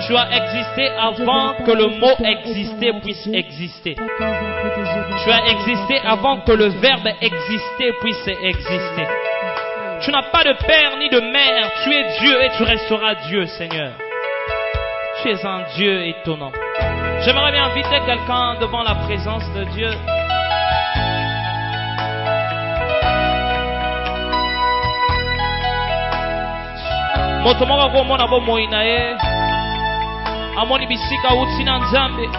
Tu as existé avant que le mot exister puisse exister. Tu as existé avant que le verbe exister puisse exister. Tu n'as pas de père ni de mère. Tu es Dieu et tu resteras Dieu, Seigneur. Tu es un Dieu étonnant. J'aimerais bien inviter quelqu'un devant la présence de Dieu. Motomoko komona bo moina ye amoni bisika utina nzambe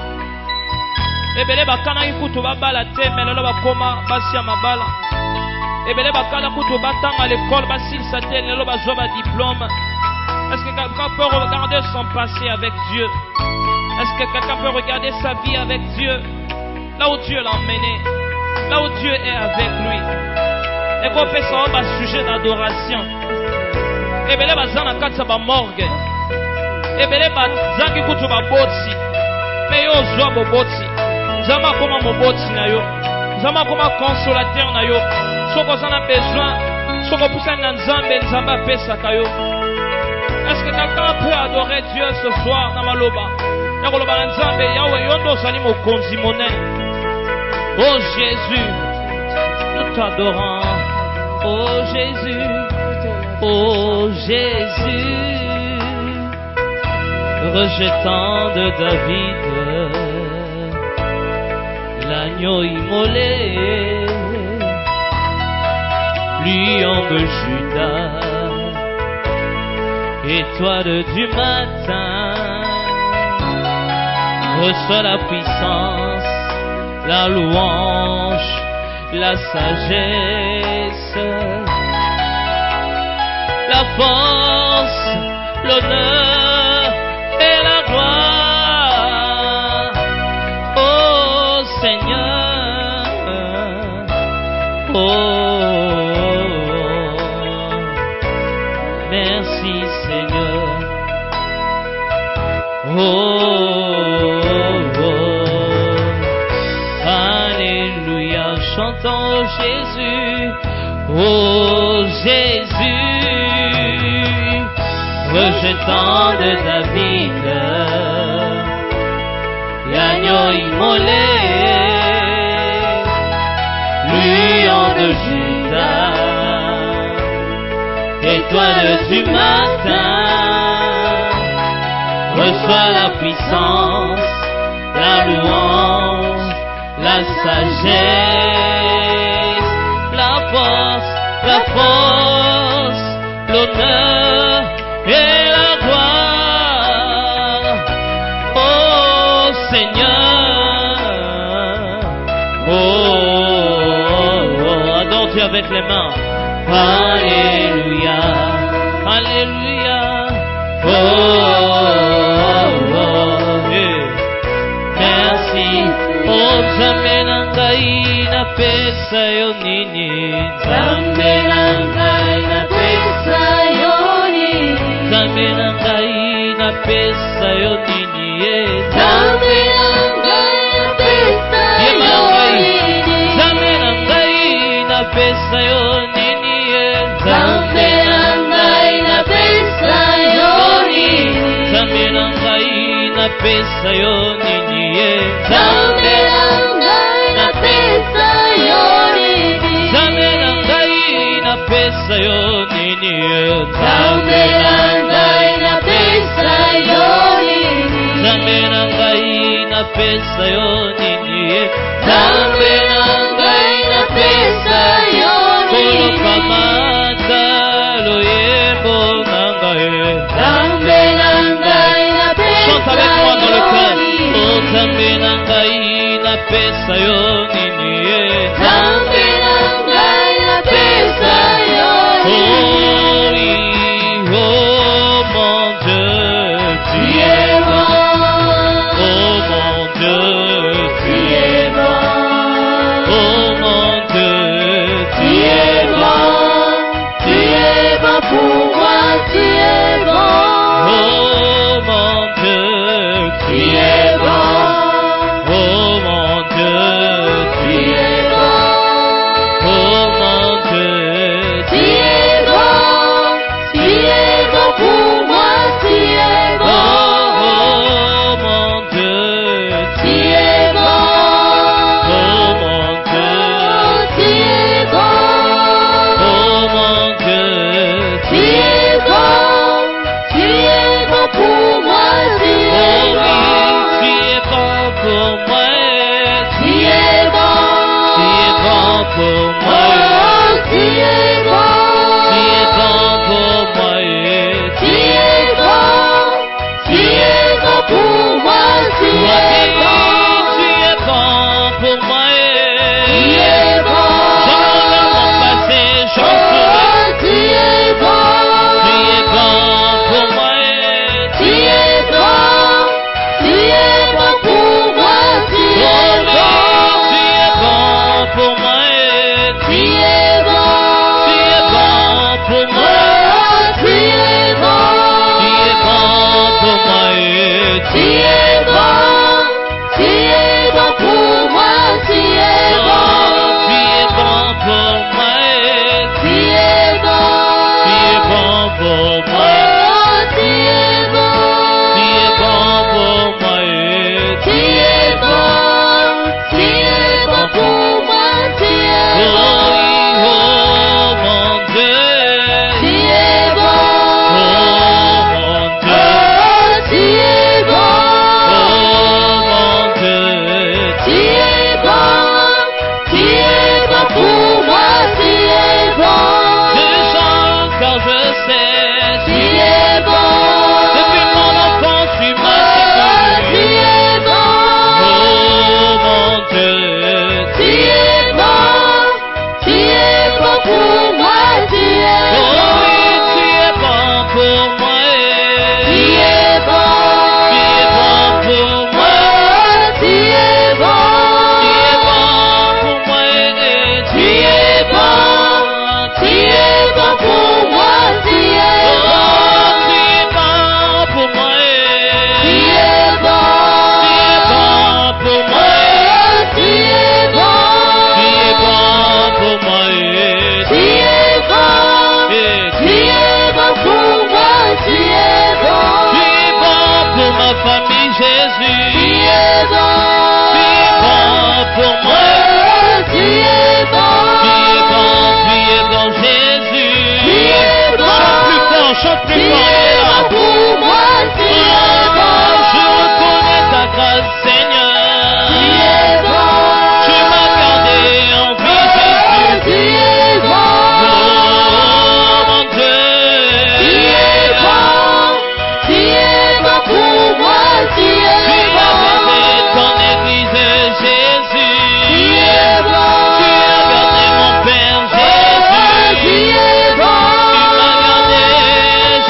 ebele bakana ikutu babala te melelo bakoma basia mabala ebele bakana kutu batanga l'école basilisa te lelo bazwa ba diplôme. Est-ce que quelqu'un peut regarder son passé avec Dieu? Est-ce que quelqu'un peut regarder sa vie avec Dieu? Là où Dieu l'a emmené, là où Dieu est avec lui. Et qu'on fait ça un sujet d'adoration. Ebele bazana katsa ba morgue. Ebele bazangi kutu ba botsi. Mais yo zwa bo botsi. Zama koma mo botsi na yo. Zama koma consolateur na yo. Soko zana besoin. Soko poussa na nzambe nzamba pesa kayo. Est-ce que quelqu'un peut adorer Dieu ce soir dans Maloba? Yakoloba nzambe yawe yondo zali mo konzi monnaie. Oh Jésus, nous t'adorons. Oh Jésus. Oh Jésus, rejetant de David l'agneau immolé, lion de Judas, étoile du matin, reçois la puissance, la louange, la sagesse, la force, l'honneur et la gloire. Oh Seigneur, oh, merci Seigneur. Alléluia, chantons Jésus, oh Jésus. Rejetant de David l'agneau immolé, lion de Judas, étoile du matin, reçois la puissance, la louange, la sagesse, la force, l'honneur et la gloire. Oh Seigneur, adore Dieu avec les mains. Alléluia, alléluia. Merci. Oh Nzambe na ngai na pesa yo nini, Nzambe na ngai na pesa yo. Nzambe na ngai na pesa yo nini ye. Nzambe na ngai na pesa yo nini. Nzambe na ngai na pesa yo nini ye. Nzambe na ngai na pesa yo nini. Nzambe na ngai na pesa yo nini ye. Nzambe na ngai na pesa yo nini. Nzambe na ngai na pesa yo nini ye. Nzambe na pesa yo nini ye. Nzambe na ngai na pesa yo nini. Kolo kamata loyembo na ngai. Nzambe na ngai na pesa. Chante avec moi dans le cœur. Oh Nzambe na ngai na pesa yo nini ye. Nzambe na ngai na pesa yo nini. Oh oui, oh mon Dieu, tu es bon. Pour moi, tu es bon. Oh mon Dieu, tu es bon. Oh mon Dieu, tu pour moi. Tu es bon. Tu es bon pour moi. Tu es bon. Tu es bon pour moi. Tu es bon. Tu es bon pour moi. Tu es bon. Dans le monde passé, j'en souviens. Tu es bon. Tu es bon pour moi. Tu es bon. Tu es bon pour moi. Tu es bon. Tu es bon pour moi. Tu es bon. Tu es bon pour moi. Tu es bon. Tu es bon pour moi. Tu es bon. Tu es bon pour moi. Tu es bon. Tu es bon pour moi. Tu es bon. Tu es bon pour moi. Tu es bon. Tu es bon pour moi. Tu es bon. Tu es bon pour moi. Tu es bon. Oh mon Dieu. Tu es bon. Oh mon Dieu. Tu es bon. Oh mon Dieu. Tu es bon. Tu es bon pour moi. Tu es bon. Je chante car je sais. Tu es bon. Depuis mon enfance, tu m'as Tu secouru. es bon. Oh mon Dieu. Tu es bon. Tu es bon pour moi. Tu es Oh bon. oui, tu es bon pour moi. Tu es bon. Tu es bon pour moi. Tu es bon. Tu es bon pour moi. Tu es bon. Tu es bon pour moi. Tu es Oh, bon. tu es bon pour moi. Tu es bon. Tu es bon pour moi. Tu es bon. Tu es bon pour moi. Tu es bon. Tu es bon pour moi. Tu es bon. Tu es bon pour ma famille, Tu Jésus. es bon. Tu es bon pour moi. Tu es bon. Tu es bon, Jésus. Tu es bon. Chante Tu plus fort, es il est là. bon pour moi. Tu es Oh, bon. je reconnais ta grâce, Seigneur. Tu es bon. Tu m'as gardé en vie, Jésus. Tu es bon. Oh, mon Dieu. Tu es bon. Tu es bon pour moi. Tu Tu es as bon. gardé ton église, Jésus. Tu es bon. Tu as gardé mon Père, Tu Jésus. es bon. Tu m'as gardé,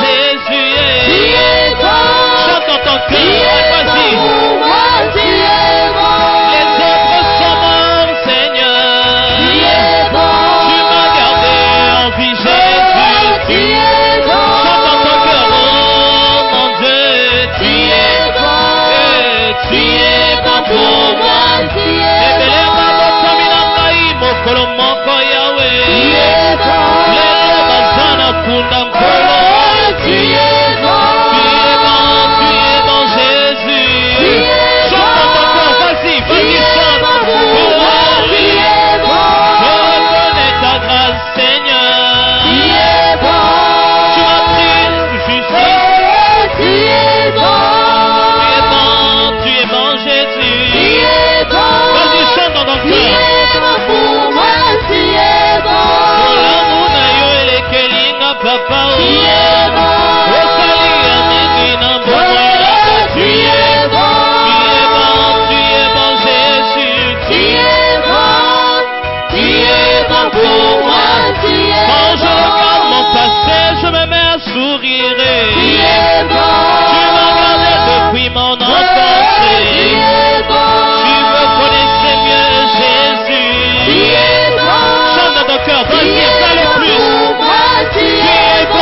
Jésus. Tu es bon. Chante dans ton Tu cœur, es bon vas-y. pour moi. Tu es bon. Les autres sont morts, Seigneur. Tu es bon. Tu m'as gardé en vie, Jésus. Tu es bon. Chante dans ton cœur, oh mon Dieu. Tu es bon. Tu es bon pour moi. Tu es Ebele bon. babo tamina ngai mokolo moko yawe. Tu es bon. Lelo bazana kunda nkolo. Tu es bon. Tu es bon, Jésus. Tu es Chante dans ton cœur, vas-y, Tu vas-y, es chante. bon pour moi. Oh, Tu oui. es bon. Je reconnais ta grâce, Seigneur. Tu es bon. Tu m'as pris justice. Tu es bon. Tu es bon, Jésus. Tu es bon. Vas-y, chante dans ton Tu cœur. es bon pour moi. Tu es bon. Olamu na yo elekelinga papa o. Tu es bon. Osali ya mingi na mbongola. Tu es bon. Tu es bon, Jésus. Tu es bon. Tu es bon pour moi. Tu es Quand je bon. regarde mon passé, je me mets à sourire. Tu es bon. Tu m'as gardé depuis mon enfance. Tu es bon. Tu me connaissais mieux, Jésus. Tu es bon. Chante dans ton cœur, Tu vas-y, es fais le bon plus. pour moi. Tu Tu es es bon.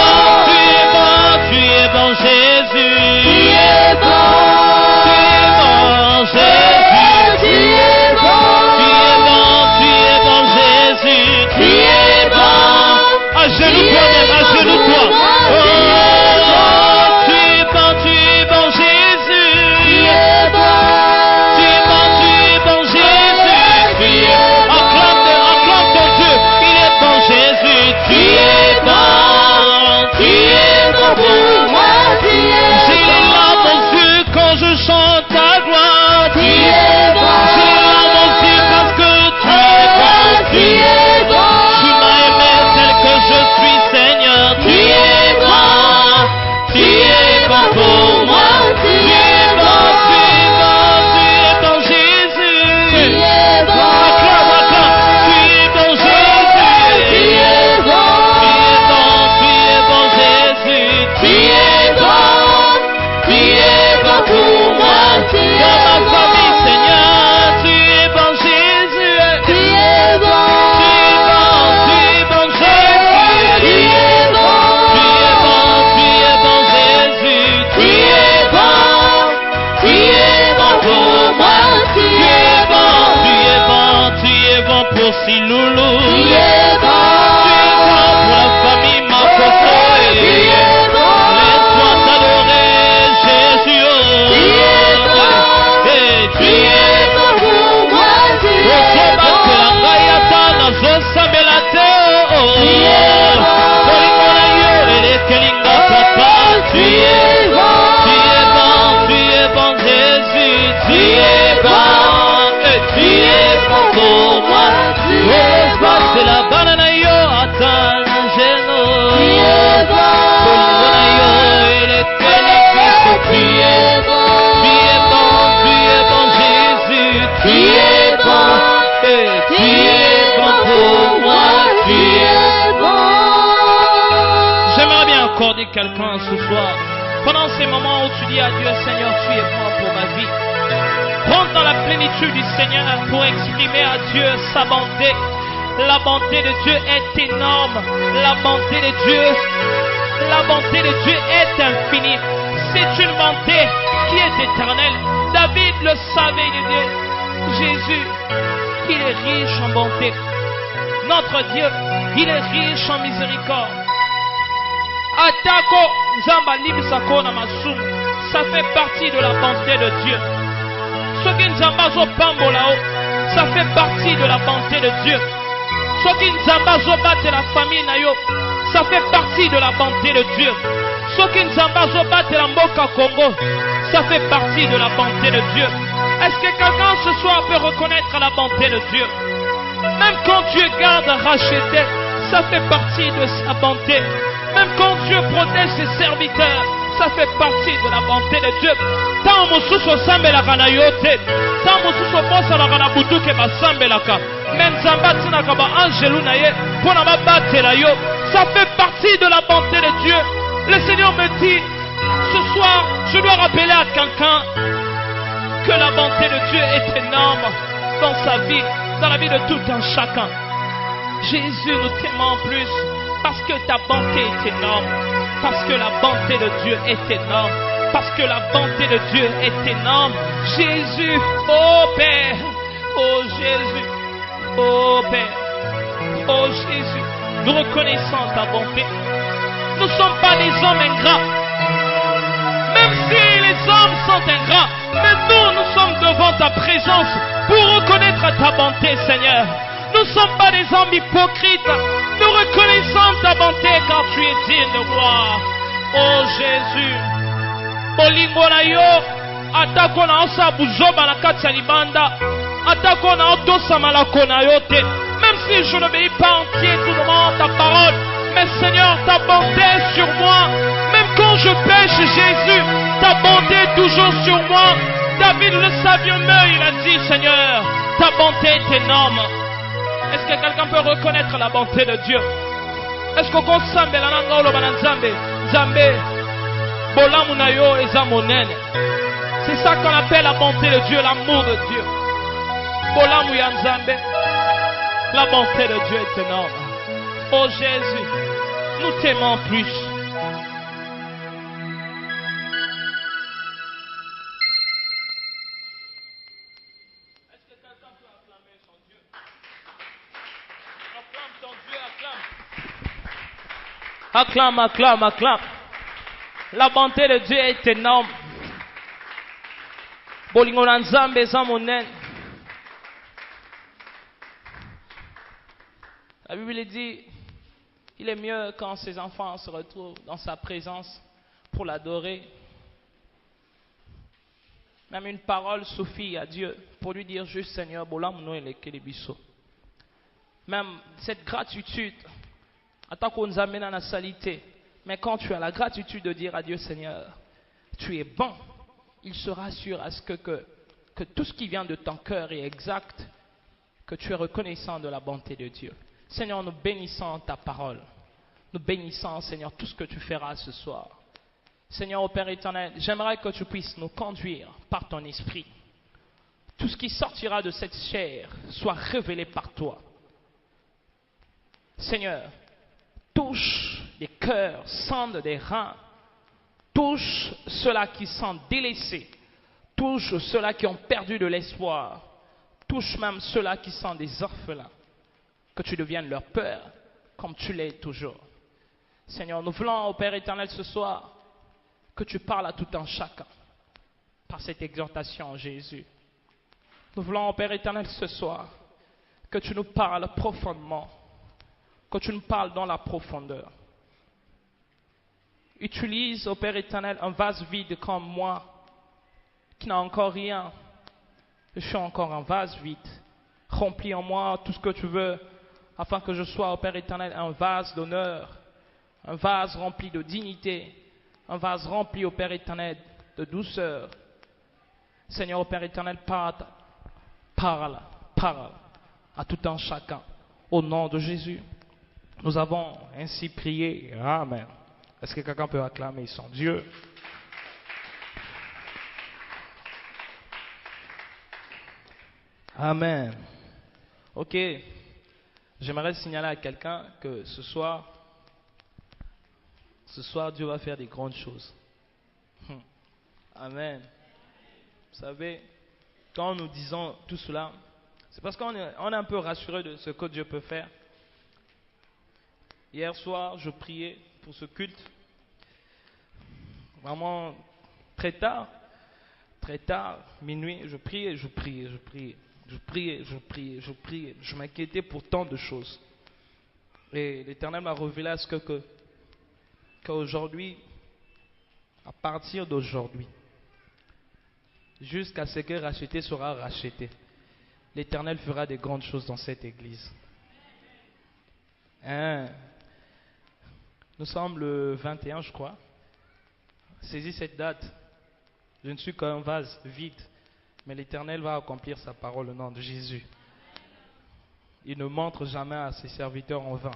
accorder quelqu'un ce soir. Pendant ces moments où tu dis à Dieu, Seigneur, tu es bon pour ma vie. Rentre dans la plénitude du Seigneur pour exprimer à Dieu sa bonté. La bonté de Dieu est énorme. La bonté de Dieu est infinie. C'est une bonté qui est éternelle. David le savait, il dit, Jésus, il est riche en bonté. Notre Dieu, il est riche en miséricorde. Atako Nzamba Limsako na Masumu, ça fait partie de la bonté de Dieu. Ce qui Nzamba zo pambolao, ça fait partie de la bonté de Dieu. Ce qui Nzamba zo batte la famille na yo, ça fait partie de la bonté de Dieu. Ce qui Nzamba zo batte la Mboka Congo, ça fait partie de la bonté de Dieu. Est-ce que quelqu'un ce soir peut reconnaître la bonté de Dieu? Même quand Dieu garde racheté, ça fait partie de sa bonté. Même quand Dieu protège ses serviteurs, ça fait partie de la bonté de Dieu. Tant mosusu sambelaka na yo te, tant mosusu bosalaka na butu ke basambelaka, même Nzamba tinaka ba angelu na ye pona babatela yo, ça fait partie de la bonté de Dieu. Le Seigneur me dit, ce soir, je dois rappeler à quelqu'un que la bonté de Dieu est énorme dans sa vie, dans la vie de tout un chacun. Jésus, nous t'aimons plus parce que ta bonté est énorme, parce que la bonté de Dieu est énorme, parce que la bonté de Dieu est énorme. Jésus, oh Père, oh Jésus, oh Père, oh Jésus, nous reconnaissons ta bonté. Nous ne sommes pas des hommes ingrats, même si les hommes sont ingrats, mais nous sommes devant ta présence pour reconnaître ta bonté, Seigneur. Nous ne sommes pas des hommes hypocrites. Nous reconnaissons ta bonté car tu es digne de gloire. Oh Jésus. Bolingo na yo. Atako na osa buzoba na kati ya libanda. Atako na otosa malako na yo te. Même si je n'obéis pas entier tout le monde ta parole. Mais Seigneur, ta bonté est sur moi. Même quand je pêche, Jésus, ta bonté est toujours sur moi. David le savait mieux, il a dit, Seigneur, ta bonté est énorme. Est-ce que quelqu'un peut reconnaître la bonté de Dieu? Est-ce qu'on consomme la nanga olo bana Nzambe? Nzambe, bolamu na yo eza monene. C'est ça qu'on appelle la bonté de Dieu, l'amour de Dieu. Bolamu ya Nzambe, la bonté de Dieu est énorme. Oh Jésus, nous t'aimons plus. Acclame, acclame, acclame. La bonté de Dieu est énorme. Bolingo na Nzambe eza monene. La Bible dit, il est mieux quand ses enfants se retrouvent dans sa présence pour l'adorer. Même une parole suffit à Dieu pour lui dire juste Seigneur, bolamuno elekele biso. Même cette gratitude. Mais quand tu as la gratitude de dire à Dieu, Seigneur, tu es bon, il sera sûr à ce que tout ce qui vient de ton cœur est exact, que tu es reconnaissant de la bonté de Dieu. Seigneur, nous bénissons ta parole. Nous bénissons, Seigneur, tout ce que tu feras ce soir. Seigneur, ô Père éternel, j'aimerais que tu puisses nous conduire par ton esprit. Tout ce qui sortira de cette chair soit révélé par toi. Seigneur, touche les cœurs, sonde des reins, touche ceux-là qui sont délaissés, touche ceux-là qui ont perdu de l'espoir, touche même ceux-là qui sont des orphelins, que tu deviennes leur père, comme tu l'es toujours. Seigneur, nous voulons, ô Père éternel, ce soir, que tu parles à tout un chacun, par cette exhortation, Jésus. Nous voulons, ô Père éternel, ce soir, que tu nous parles profondément, que tu nous parles dans la profondeur. Utilise, ô Père éternel, un vase vide comme moi, qui n'a encore rien. Je suis encore un vase vide. Remplis en moi tout ce que tu veux, afin que je sois, ô Père éternel, un vase d'honneur, un vase rempli de dignité, un vase rempli, ô Père éternel, de douceur. Seigneur, ô Père éternel, parle à tout un chacun. Au nom de Jésus. Nous avons ainsi prié. Amen. Est-ce que quelqu'un peut acclamer son Dieu? Amen. Ok. J'aimerais signaler à quelqu'un que ce soir, Dieu va faire des grandes choses. Amen. Vous savez, quand nous disons tout cela, c'est parce qu'on est un peu rassuré de ce que Dieu peut faire. Hier soir, je priais pour ce culte. Vraiment très tard, minuit, je priais. Je m'inquiétais pour tant de choses. Et l'Éternel m'a révélé à ce qu'aujourd'hui, à partir d'aujourd'hui, jusqu'à ce que racheté sera racheté, l'Éternel fera des grandes choses dans cette église. Hein? Nous sommes le 21, je crois. Saisis cette date. Je ne suis qu'un vase vide, mais l'Éternel va accomplir sa parole au nom de Jésus. Il ne montre jamais à ses serviteurs en vain.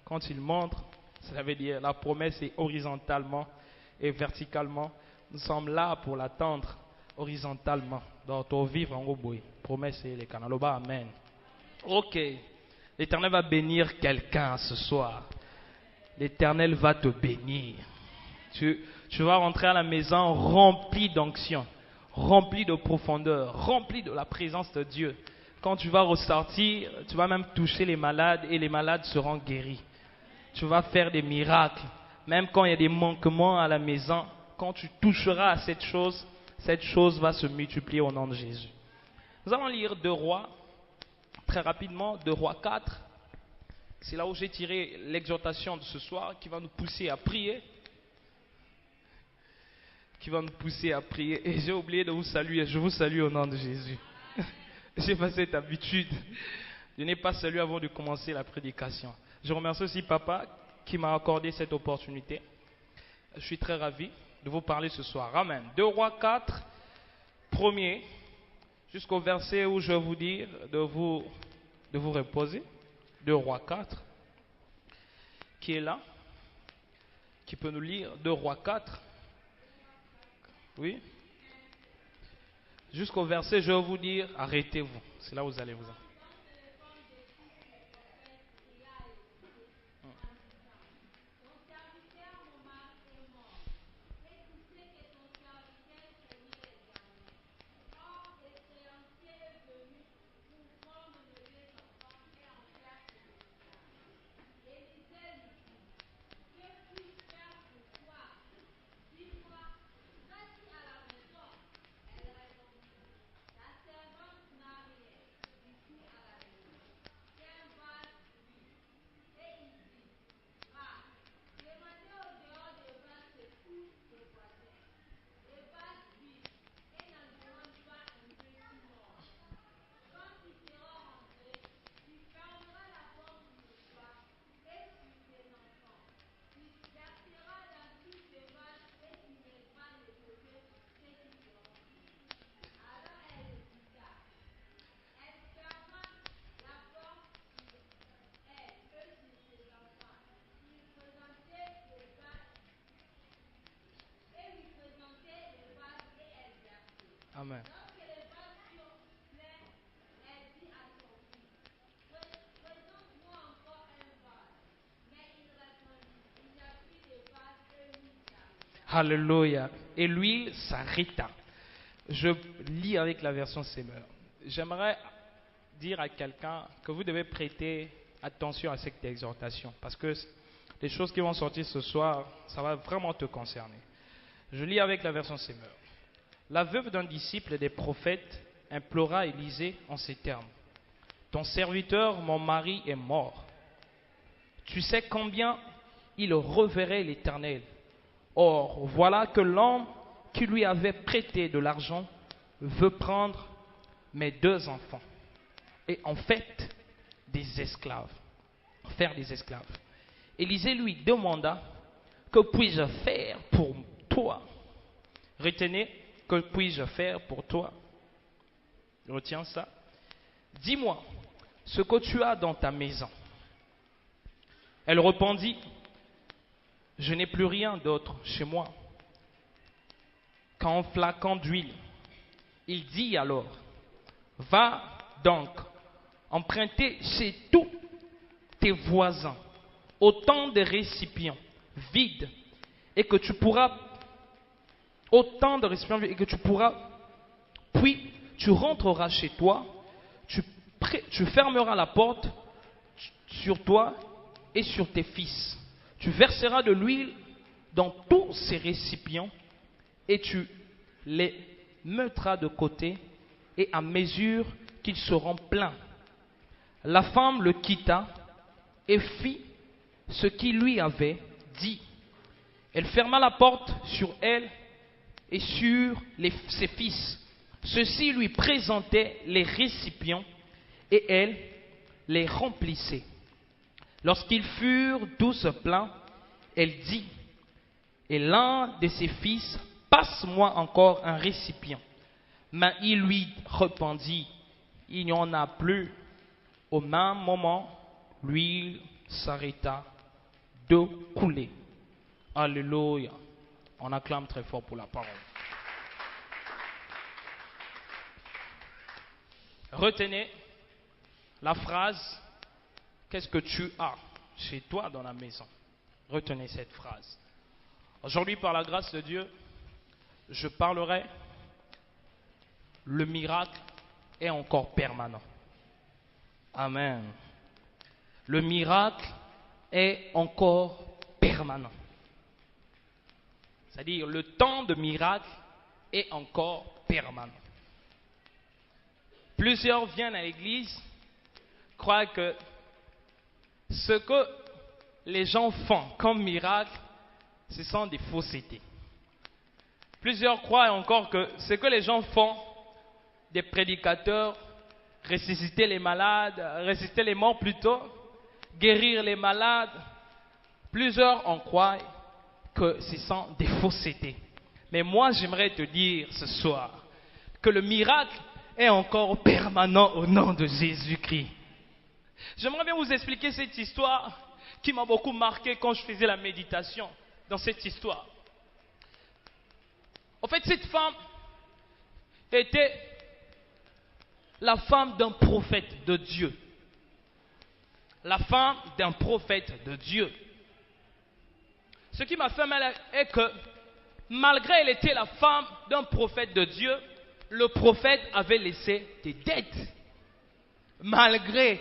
Quand il montre, ça veut dire la promesse est horizontalement et verticalement. Nous sommes là pour l'attendre horizontalement. Dans ton vivre en Oboy. Promesse et les canaloba. Amen. Ok. L'Éternel va bénir quelqu'un ce soir. L'Éternel va te bénir. Tu vas rentrer à la maison rempli d'onction, rempli de profondeur, rempli de la présence de Dieu. Quand tu vas ressortir, tu vas même toucher les malades et les malades seront guéris. Tu vas faire des miracles. Même quand il y a des manquements à la maison, quand tu toucheras à cette chose va se multiplier au nom de Jésus. Nous allons lire 2 Rois, très rapidement, 2 Rois 4. C'est là où j'ai tiré l'exhortation de ce soir qui va nous pousser à prier. Et j'ai oublié de vous saluer. Je vous salue au nom de Jésus. J'ai pas cette habitude. Je n'ai pas salué avant de commencer la prédication. Je remercie aussi Papa qui m'a accordé cette opportunité. Je suis très ravi de vous parler ce soir. Amen. 2 Rois 4, premier, jusqu'au verset où je vais vous dire de vous reposer. 2 Rois 4, qui est là, qui peut nous lire 2 Rois 4. Oui. Jusqu'au verset, je vais vous dire, arrêtez-vous. C'est là où vous allez vous en. Amen. Alléluia. Et l'huile s'arrêta. Je lis avec la version Semeur. J'aimerais dire à quelqu'un que vous devez prêter attention à cette exhortation parce que les choses qui vont sortir ce soir, ça va vraiment te concerner. Je lis avec la version Semeur. La veuve d'un disciple des prophètes implora Élisée en ces termes. Ton serviteur, mon mari, est mort. Tu sais combien il reverrait l'Éternel. Or, voilà que l'homme qui lui avait prêté de l'argent veut prendre mes 2 enfants et en fait des esclaves, faire des esclaves. Élisée lui demanda, que puis-je faire pour toi? Retenez, que puis-je faire pour toi? Retiens ça. Dis-moi ce que tu as dans ta maison. Elle répondit, je n'ai plus rien d'autre chez moi qu'un flacon d'huile. Il dit alors, va donc emprunter chez tous tes voisins autant de récipients vides et que tu pourras puis tu rentreras chez toi, tu fermeras la porte sur toi et sur tes fils. Tu verseras de l'huile dans tous ces récipients et tu les mettras de côté et à mesure qu'ils seront pleins. La femme le quitta et fit ce qu'il lui avait dit. Elle ferma la porte sur elle et sur ses fils. Ceux-ci lui présentaient les récipients et elle les remplissait. Lorsqu'ils furent tous pleins, elle dit, et l'un de ses fils, passe-moi encore un récipient. Mais il lui répondit, il n'y en a plus. Au même moment, l'huile s'arrêta de couler. Alléluia. On acclame très fort pour la parole. Retenez la phrase, qu'est-ce que tu as chez toi dans la maison? Retenez cette phrase. Aujourd'hui, par la grâce de Dieu, je parlerai, le miracle est encore permanent. Amen. Le miracle est encore permanent. C'est-à-dire, le temps de miracle est encore permanent. Plusieurs viennent à l'église, croient que ce que les gens font comme miracle, ce sont des faussetés. Plusieurs croient encore que ce que les gens font, des prédicateurs, ressusciter les malades, ressusciter les morts plutôt, guérir les malades, plusieurs en croient que ce sont des faussetés. Mais moi, j'aimerais te dire ce soir que le miracle est encore permanent au nom de Jésus-Christ. J'aimerais bien vous expliquer cette histoire qui m'a beaucoup marqué quand je faisais la méditation dans cette histoire. En fait, cette femme était la femme d'un prophète de Dieu. La femme d'un prophète de Dieu. Ce qui m'a fait mal est que malgré elle était la femme d'un prophète de Dieu, le prophète avait laissé des dettes. Malgré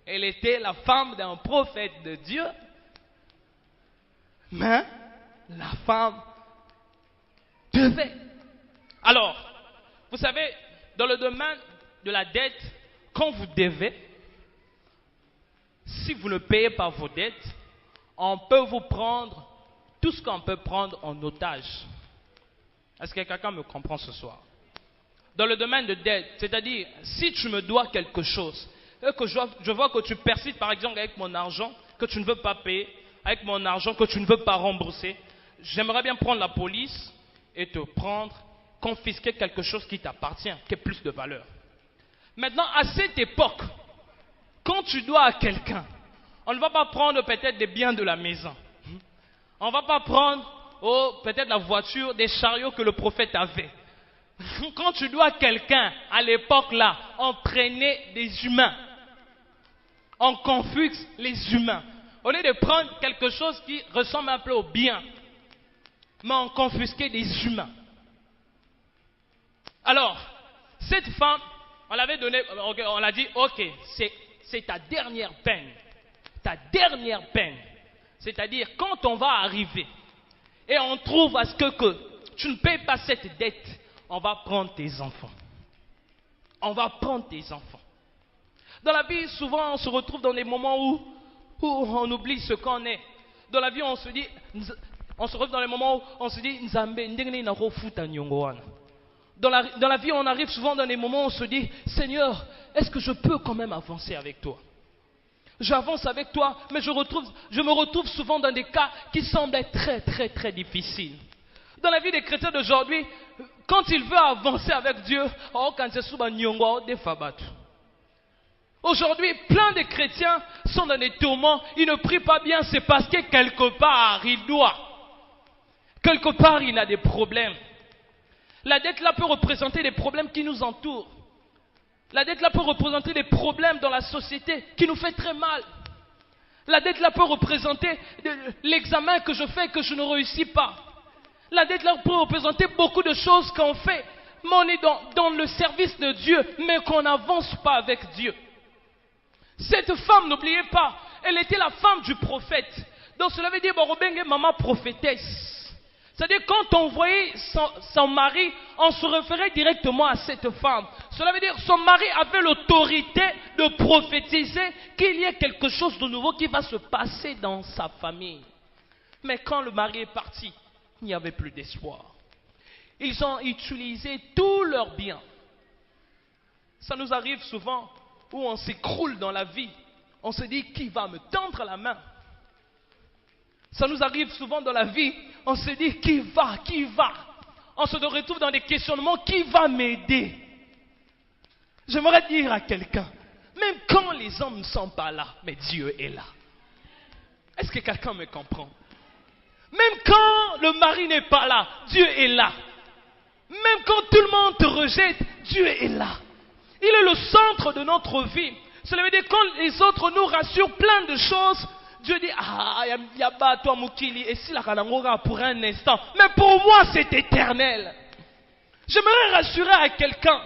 elle était la femme d'un prophète de Dieu, mais la femme devait. Alors, vous savez, dans le domaine de la dette, quand vous devez, si vous ne payez pas vos dettes, on peut vous prendre tout ce qu'on peut prendre en otage. Est-ce que quelqu'un me comprend ce soir? Dans le domaine de dette, c'est-à-dire, si tu me dois quelque chose, et que je vois que tu persistes par exemple avec mon argent, que tu ne veux pas payer, avec mon argent que tu ne veux pas rembourser, j'aimerais bien prendre la police et te prendre, confisquer quelque chose qui t'appartient, qui a plus de valeur. Maintenant, à cette époque, quand tu dois à quelqu'un, on ne va pas prendre peut-être des biens de la maison. On ne va pas prendre peut-être la voiture, des chariots que le prophète avait. Quand tu dois à quelqu'un, à l'époque là, on prenait des humains. On confisque les humains. Au lieu de prendre quelque chose qui ressemble un peu au bien, mais on confisquait des humains. Alors, cette femme, on l'avait donné, on l'a dit, ok, c'est ta dernière peine. Ta dernière peine. C'est-à-dire, quand on va arriver et on trouve à ce que tu ne payes pas cette dette, on va prendre tes enfants. On va prendre tes enfants. Dans la vie, souvent, on se retrouve dans des moments où on oublie ce qu'on est. Dans la vie, on se retrouve dans les moments où on se dit, dans la vie, on arrive souvent dans des moments où on se dit, Seigneur, est-ce que je peux quand même avancer avec toi? J'avance avec toi, mais je me retrouve souvent dans des cas qui semblent être très, très, très difficiles. Dans la vie des chrétiens d'aujourd'hui, quand il veut avancer avec Dieu, Aujourd'hui, plein de chrétiens sont dans des tourments. Ils ne prient pas bien, c'est parce que quelque part, il doit. Quelque part, il a des problèmes. La dette là peut représenter des problèmes qui nous entourent. La dette là peut représenter des problèmes dans la société qui nous fait très mal. La dette là peut représenter l'examen que je fais et que je ne réussis pas. La dette là peut représenter beaucoup de choses qu'on fait, mais on est dans le service de Dieu, mais qu'on n'avance pas avec Dieu. Cette femme, n'oubliez pas, elle était la femme du prophète. Donc cela veut dire, maman prophétesse. C'est-à-dire quand on voyait son mari, on se référait directement à cette femme. Cela veut dire que son mari avait l'autorité de prophétiser qu'il y a quelque chose de nouveau qui va se passer dans sa famille. Mais quand le mari est parti, il n'y avait plus d'espoir. Ils ont utilisé tous leurs biens. Ça nous arrive souvent où on s'écroule dans la vie. On se dit, qui va me tendre la main? Ça nous arrive souvent dans la vie, on se dit, qui va? On se retrouve dans des questionnements, qui va m'aider? J'aimerais dire à quelqu'un, même quand les hommes ne sont pas là, mais Dieu est là. Est-ce que quelqu'un me comprend? Même quand le mari n'est pas là, Dieu est là. Même quand tout le monde te rejette, Dieu est là. Il est le centre de notre vie. Cela veut dire que quand les autres nous rassurent plein de choses, Dieu dit, il y a toi Mukili, et si la kanangora pour un instant, mais pour moi c'est éternel. J'aimerais rassurer à quelqu'un,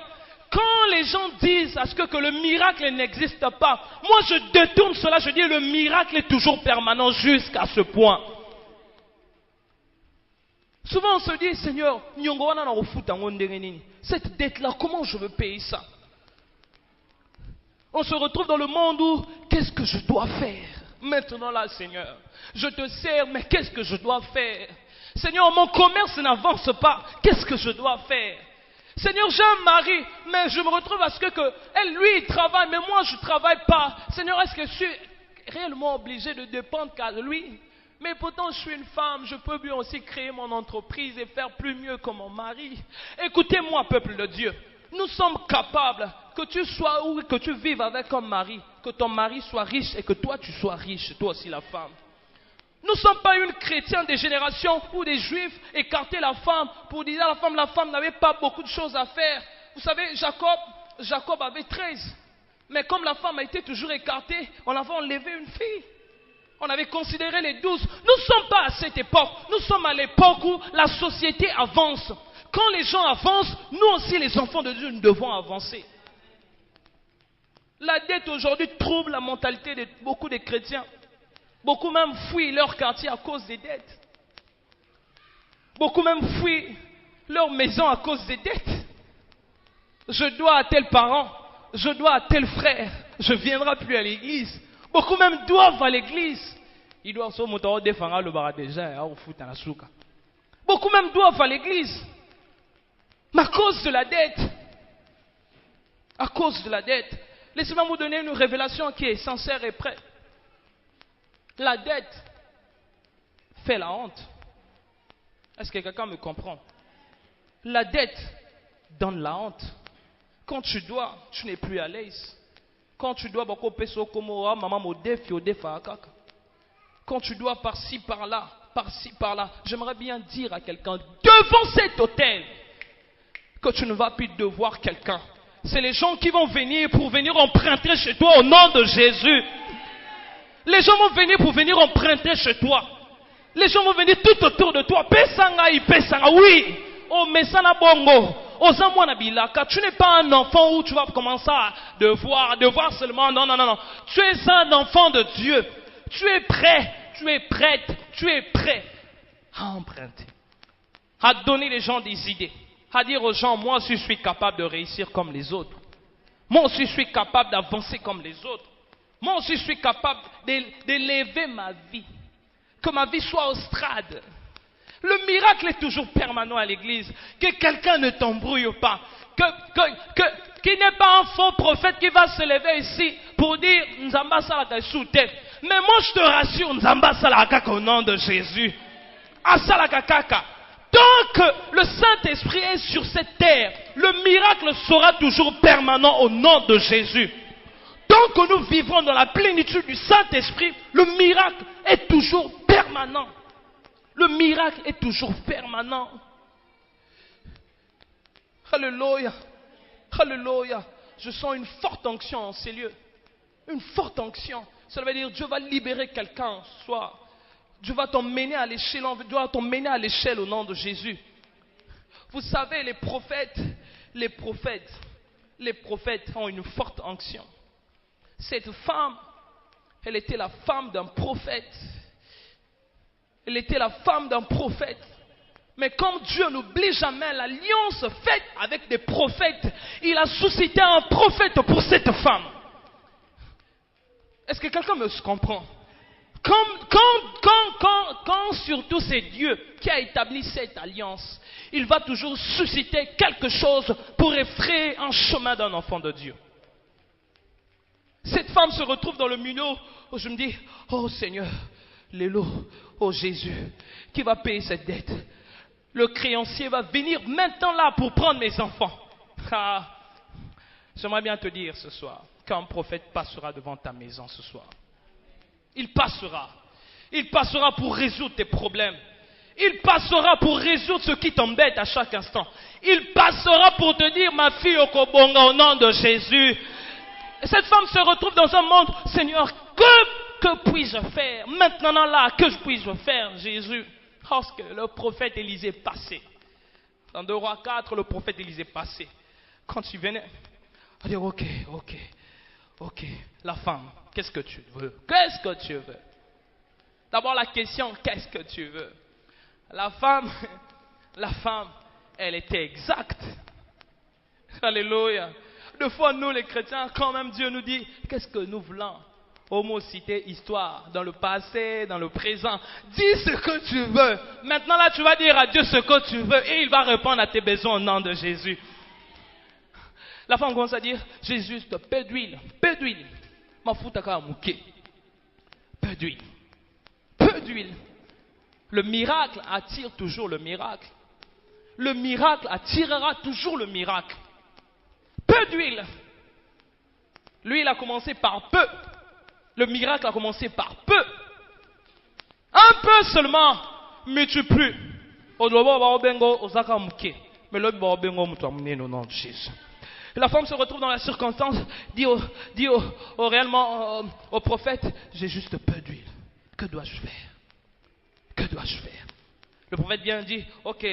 quand les gens disent à ce que le miracle n'existe pas, moi je détourne cela, je dis le miracle est toujours permanent jusqu'à ce point. Souvent on se dit, Seigneur, cette dette-là, comment je veux payer ça? On se retrouve dans le monde où, qu'est-ce que je dois faire? Maintenant là, Seigneur, je te sers, mais qu'est-ce que je dois faire? Seigneur, mon commerce n'avance pas, qu'est-ce que je dois faire? Seigneur, j'ai un mari, mais je me retrouve à ce que elle, lui, il travaille, mais moi, je ne travaille pas. Seigneur, est-ce que je suis réellement obligé de dépendre qu'à lui? Mais pourtant, je suis une femme, je peux bien aussi créer mon entreprise et faire plus mieux que mon mari. Écoutez-moi, peuple de Dieu. Nous sommes capables, que tu sois ou que tu vives avec un mari, que ton mari soit riche et que toi tu sois riche, toi aussi la femme. Nous ne sommes pas une chrétienne des générations où des juifs écartaient la femme pour dire à la femme n'avait pas beaucoup de choses à faire. Vous savez, Jacob avait 13. Mais comme la femme a été toujours écartée, on avait enlevé une fille. On avait considéré les 12. Nous ne sommes pas à cette époque. Nous sommes à l'époque où la société avance. Quand les gens avancent, nous aussi les enfants de Dieu, nous devons avancer. La dette aujourd'hui trouble la mentalité de beaucoup de chrétiens. Beaucoup même fuient leur quartier à cause des dettes. Beaucoup même fuient leur maison à cause des dettes. Je dois à tel parent, je dois à tel frère, je ne viendrai plus à l'église. Beaucoup même doivent à l'église. Ils doivent se monter au défendre le bar déjà, au foot à la souka. Beaucoup même doivent à l'église. Mais à cause de la dette, laissez-moi vous donner une révélation qui est sincère et vraie. La dette fait la honte. Est-ce que quelqu'un me comprend? La dette donne la honte. Quand tu dois, tu n'es plus à l'aise. Quand tu dois, quand tu dois par-ci, par-là, j'aimerais bien dire à quelqu'un, devant cet autel, que tu ne vas plus devoir quelqu'un. C'est les gens qui vont venir pour venir emprunter chez toi au nom de Jésus. Les gens vont venir pour venir emprunter chez toi. Les gens vont venir tout autour de toi. Pesanga, oui. Oh, mesana bongo. Tu n'es pas un enfant où tu vas commencer à devoir seulement. Non. Tu es un enfant de Dieu. Tu es prêt, tu es prête, tu es prêt à emprunter. À donner les gens des idées. À dire aux gens, moi aussi je suis capable de réussir comme les autres. Moi aussi je suis capable d'avancer comme les autres. Moi aussi je suis capable d'élever ma vie. Que ma vie soit au strade. Le miracle est toujours permanent à l'église. Que quelqu'un ne t'embrouille pas. Qu'il n'y ait pas un faux prophète qui va se lever ici pour dire Nzamba salaka sous tête. Mais moi je te rassure, Nzamba salaka au nom de Jésus. Asalaka kaka. Tant que le Saint-Esprit est sur cette terre, le miracle sera toujours permanent au nom de Jésus. tant que nous vivrons dans la plénitude du Saint-Esprit, le miracle est toujours permanent. Le miracle est toujours permanent. Alléluia. Alléluia. Je sens une forte onction en ces lieux. Une forte onction. Ça veut dire Dieu va libérer quelqu'un ce soir. Dieu va t'emmener à l'échelle. Dieu va t'emmener à l'échelle au nom de Jésus. Vous savez, les prophètes ont une forte onction. Cette femme, elle était la femme d'un prophète. Elle était la femme d'un prophète. Mais comme Dieu n'oublie jamais l'alliance faite avec des prophètes, il a suscité un prophète pour cette femme. Est-ce que quelqu'un me comprend? Quand surtout c'est Dieu qui a établi cette alliance, il va toujours susciter quelque chose pour effrayer un chemin d'un enfant de Dieu. Cette femme se retrouve dans le milieu où je me dis, oh Seigneur, Lélo, oh Jésus, qui va payer cette dette? Le créancier va venir maintenant là pour prendre mes enfants. Ah, j'aimerais bien te dire ce soir qu'un prophète passera devant ta maison ce soir. Il passera. Il passera pour résoudre tes problèmes. Il passera pour résoudre ce qui t'embête à chaque instant. Il passera pour te dire, ma fille Okobonga, au nom de Jésus. Et cette femme se retrouve dans un monde, Seigneur, que puis-je faire? Maintenant là, que puis-je faire, Jésus? Lorsque le prophète Élisée est passé, dans 2 Rois 4, le prophète Élisée est passé. Quand il venait, on dit, ok, la femme, qu'est-ce que tu veux? Qu'est-ce que tu veux? D'abord la question, qu'est-ce que tu veux? La femme, elle était exacte. Alléluia. Des fois, nous les chrétiens, quand même Dieu nous dit, qu'est-ce que nous voulons? Homo, cité, histoire, dans le passé, dans le présent. Dis ce que tu veux. Maintenant là, tu vas dire à Dieu ce que tu veux et il va répondre à tes besoins au nom de Jésus. La femme commence à dire, Jésus, peu d'huile. Ma foutaka mouké. Peu d'huile. Le miracle attire toujours le miracle. Le miracle attirera toujours le miracle. Peu d'huile. L'huile a commencé par peu. Le miracle a commencé par peu. Un peu seulement, mais tu plus. Mais le nom de Jésus. La femme se retrouve dans la circonstance, dit réellement au prophète, j'ai juste peu d'huile. Que dois-je faire? Que dois-je faire? Le prophète vient dit, ok,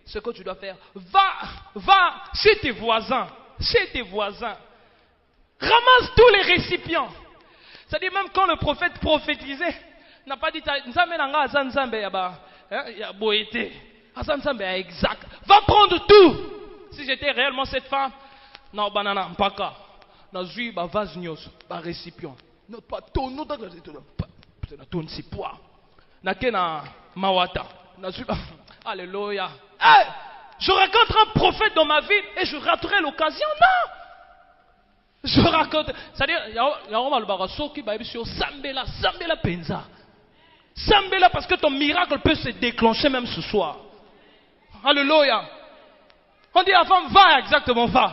ce que tu dois faire, va chez tes voisins. Ramasse tous les récipients. C'est-à-dire même quand le prophète prophétisait, n'a pas dit exact. Va prendre tout. Si j'étais réellement cette femme, non banana mpaka, na zui ba vase nyos, ba récipient. Non pas tout, non pas tout si poids. Na kena mawata, na zui. Alléluia. Hey, je rencontre un prophète dans ma vie et je raterai l'occasion. Non. Je raconte, c'est-à-dire, il y a un barasso qui va sur Sambela Penza. Sambela parce que ton miracle peut se déclencher même ce soir. Alléluia. On dit à la femme, va exactement, va.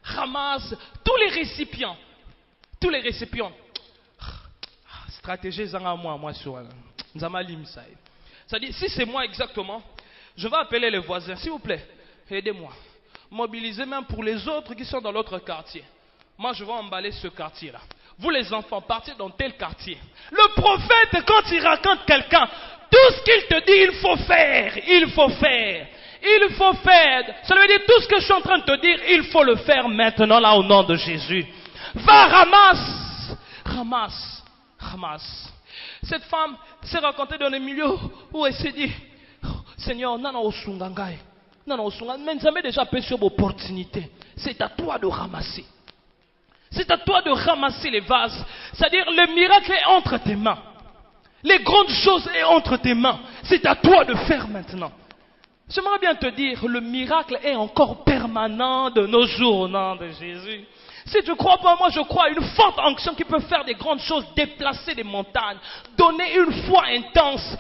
Ramasse tous les récipients. Stratégie zanga moi sur Nzamalim ça. C'est-à-dire, si c'est moi exactement, je vais appeler les voisins, s'il vous plaît, aidez-moi. Mobiliser même pour les autres qui sont dans l'autre quartier. Moi, je vais emballer ce quartier-là. Vous, les enfants, partez dans tel quartier. Le prophète, quand il raconte quelqu'un, tout ce qu'il te dit, il faut faire. Ça veut dire tout ce que je suis en train de te dire, il faut le faire maintenant, là, au nom de Jésus. Va, ramasse. Cette femme s'est rencontrée dans le milieu où elle s'est dit, Seigneur, nana osungangai. Non, mais nous avons déjà payé sur l'opportunité. C'est à toi de ramasser. C'est à toi de ramasser les vases. C'est-à-dire, le miracle est entre tes mains. Les grandes choses sont entre tes mains. C'est à toi de faire maintenant. J'aimerais bien te dire, le miracle est encore permanent de nos jours au nom de Jésus. Si tu ne crois pas, moi je crois à une forte onction qui peut faire des grandes choses, déplacer des montagnes, donner une foi intense,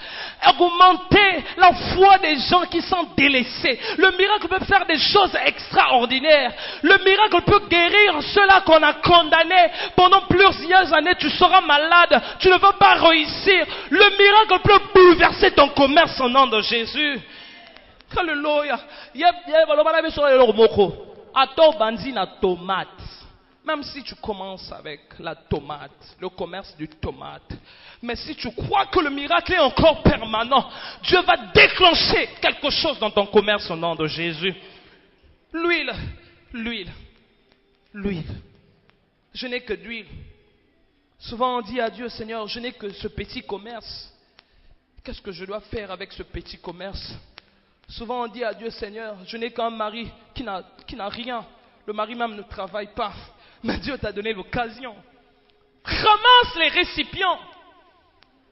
augmenter la foi des gens qui sont délaissés. Le miracle peut faire des choses extraordinaires. Le miracle peut guérir ceux-là qu'on a condamnés pendant plusieurs années. Tu seras malade, tu ne veux pas réussir. Le miracle peut bouleverser ton commerce au nom de Jésus. Alléluia. Tomate. Même si tu commences avec la tomate, le commerce du tomate, mais si tu crois que le miracle est encore permanent, Dieu va déclencher quelque chose dans ton commerce au nom de Jésus. L'huile, l'huile, l'huile. Je n'ai que d'huile. Souvent on dit à Dieu, Seigneur, je n'ai que ce petit commerce. Qu'est-ce que je dois faire avec ce petit commerce? Souvent on dit à Dieu, Seigneur, je n'ai qu'un mari qui n'a rien. Le mari même ne travaille pas. Mais Dieu t'a donné l'occasion. Ramasse les récipients.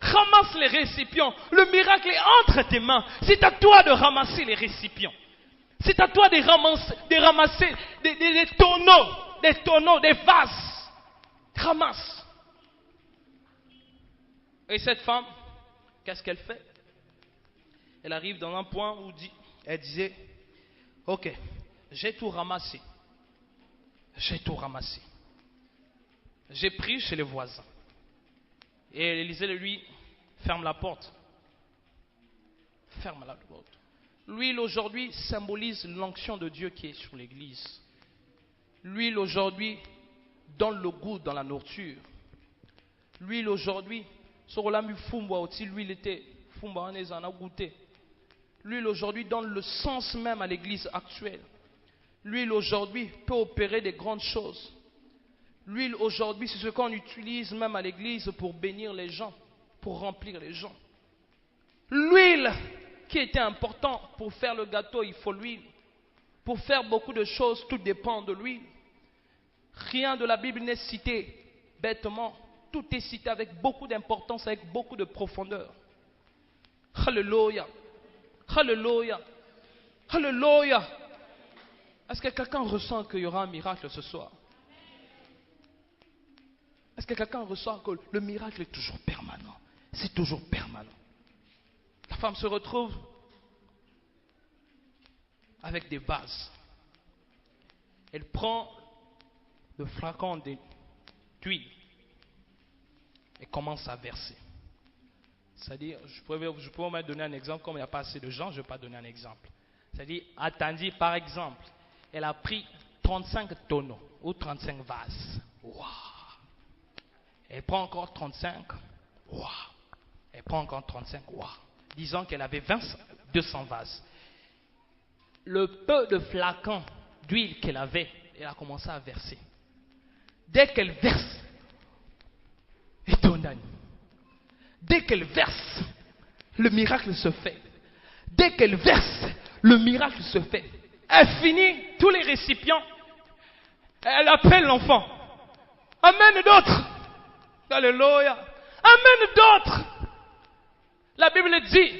Ramasse les récipients. Le miracle est entre tes mains. C'est à toi de ramasser les récipients. C'est à toi de ramasser des tonneaux, des vases. Ramasse. Et cette femme, qu'est-ce qu'elle fait? Elle arrive dans un point où elle disait, ok, j'ai tout ramassé. J'ai tout ramassé. J'ai pris chez les voisins. Et Élisée lui ferme la porte. Ferme la porte. L'huile aujourd'hui symbolise l'onction de Dieu qui est sur l'église. L'huile aujourd'hui donne le goût dans la nourriture. L'huile aujourd'hui, sur la fumba aussi, l'huile était fumba, on en a goûté. L'huile aujourd'hui donne le sens même à l'église actuelle. L'huile aujourd'hui peut opérer des grandes choses. L'huile aujourd'hui, c'est ce qu'on utilise même à l'église pour bénir les gens, pour remplir les gens. L'huile qui était important pour faire le gâteau, il faut l'huile. Pour faire beaucoup de choses, tout dépend de l'huile. Rien de la Bible n'est cité bêtement. Tout est cité avec beaucoup d'importance, avec beaucoup de profondeur. Alléluia. Alléluia. Alléluia. Est-ce que quelqu'un ressent qu'il y aura un miracle ce soir? Est-ce que quelqu'un ressent que le miracle est toujours permanent? C'est toujours permanent. La femme se retrouve avec des vases. Elle prend le flacon d'huile et commence à verser. C'est-à-dire, je pourrais vous donner un exemple, comme il n'y a pas assez de gens, je ne vais pas donner un exemple. C'est-à-dire, attendez, par exemple, elle a pris 35 tonneaux ou 35 vases. Wow. Elle prend encore 35. Wow. Elle prend encore 35. Wow. Disons qu'elle avait 200 vases. Le peu de flacons d'huile qu'elle avait, elle a commencé à verser. Dès qu'elle verse, étonnant. Dès qu'elle verse, le miracle se fait. Dès qu'elle verse, le miracle se fait. Elle finit tous les récipients. Elle appelle l'enfant. Amène d'autres. Alléluia. Amène d'autres. La Bible dit,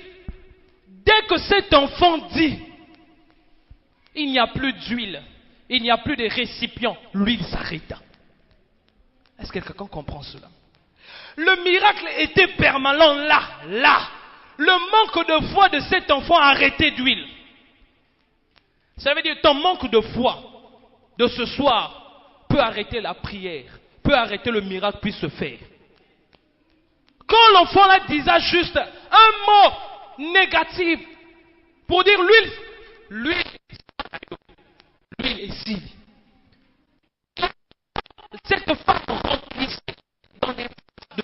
dès que cet enfant dit, il n'y a plus d'huile, il n'y a plus de récipients, l'huile s'arrêta. Est-ce que quelqu'un comprend cela? Le miracle était permanent là. Le manque de foi de cet enfant a arrêté d'huile. Ça veut dire ton manque de foi de ce soir peut arrêter la prière, peut arrêter le miracle puis se faire. Quand l'enfant là disait juste un mot négatif pour dire l'huile est ici. Cette femme remplissait dans les de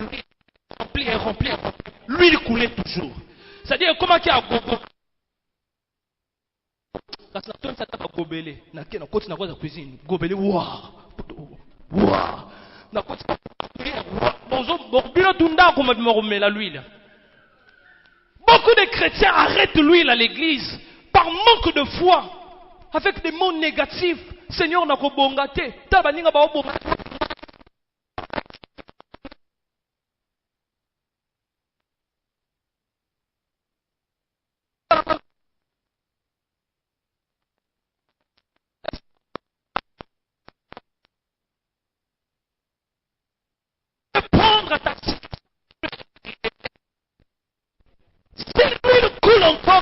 l'huile, remplie. L'huile coulait toujours. C'est-à-dire comment qu'il y a gogo. Parce que la ça t'a gobelé. Na côté na quoi cuisine. Gobelé waouh. Na côté l'huile. Beaucoup de chrétiens arrêtent l'huile à l'église par manque de foi, avec des mots négatifs. Seigneur n'a pas bongaté.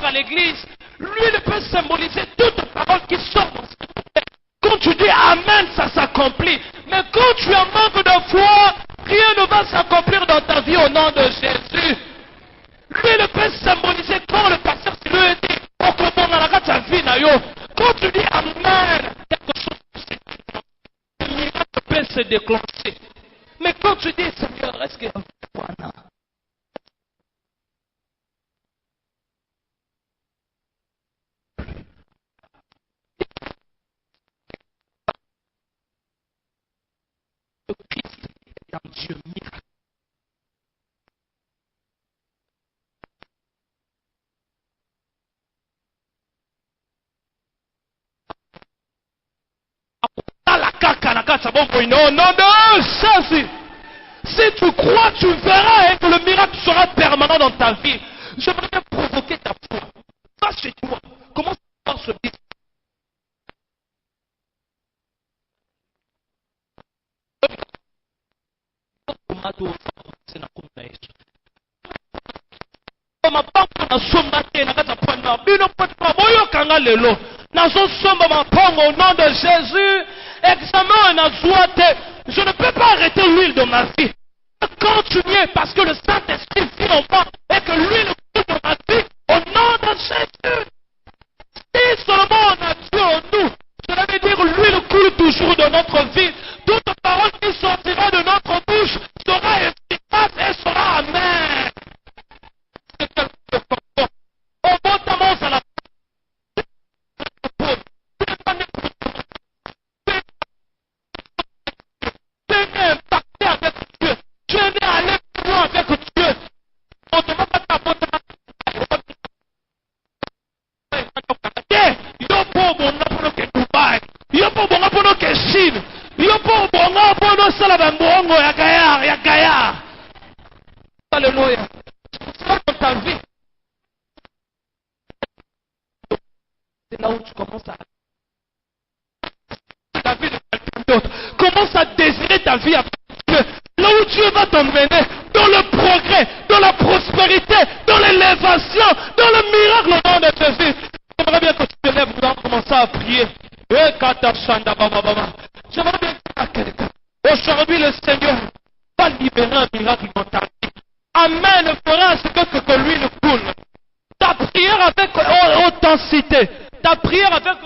à l'église. L'huile peut symboliser toute parole qui sort dans cette terre. Quand tu dis Amen, ça s'accomplit. Mais quand tu es en manque de foi, rien ne va s'accomplir dans ta vie au nom de Jésus. L'huile peut symboliser quand le pasteur lui dit quand tu dis Amen, quelque chose le miracle peut se déclencher. Mais quand tu dis Seigneur, est-ce que voilà. Le Christ est un Dieu miracle. Non, non, non, ça c'est... Si tu crois, tu verras que le miracle sera permanent dans ta vie. J'aimerais bien provoquer ta foi. Va chez toi. Commence par ce discours. Au nom de Jésus, examen je ne peux pas arrêter l'huile de ma vie. Continuez parce que le Saint-Esprit vit en moi et que l'huile coule dans ma vie au nom de Jésus. Si seulement on a Dieu en nous, cela veut dire l'huile coule toujours dans notre vie. Toute parole qui sortira de notre bouche sera efficace et sera amen. On monte à la impacté avec Dieu. Je vais aller plus loin avec Dieu. On ne va pas tapoter. Yo po bonga pono ke Dubai. Yo po bonga pono ke Chine. Yo po bonga pono sala bangongo ya Gaillard. Alléluia. C'est dans ta vie. C'est là où tu commences à ta vie de quelqu'un d'autre. Commence à désirer ta vie avec Dieu. Là où Dieu va t'emmener, dans le progrès, dans la prospérité, dans l'élévation, dans le miracle au nom de Jésus. J'aimerais bien que tu te lèves, nous allons commencer à prier. J'aimerais bien dire à quelqu'un. Aujourd'hui, le Seigneur va libérer un miracle dans ta vie. Amen fera ce que lui le coule. Ta prière avec authenticité, ta prière avec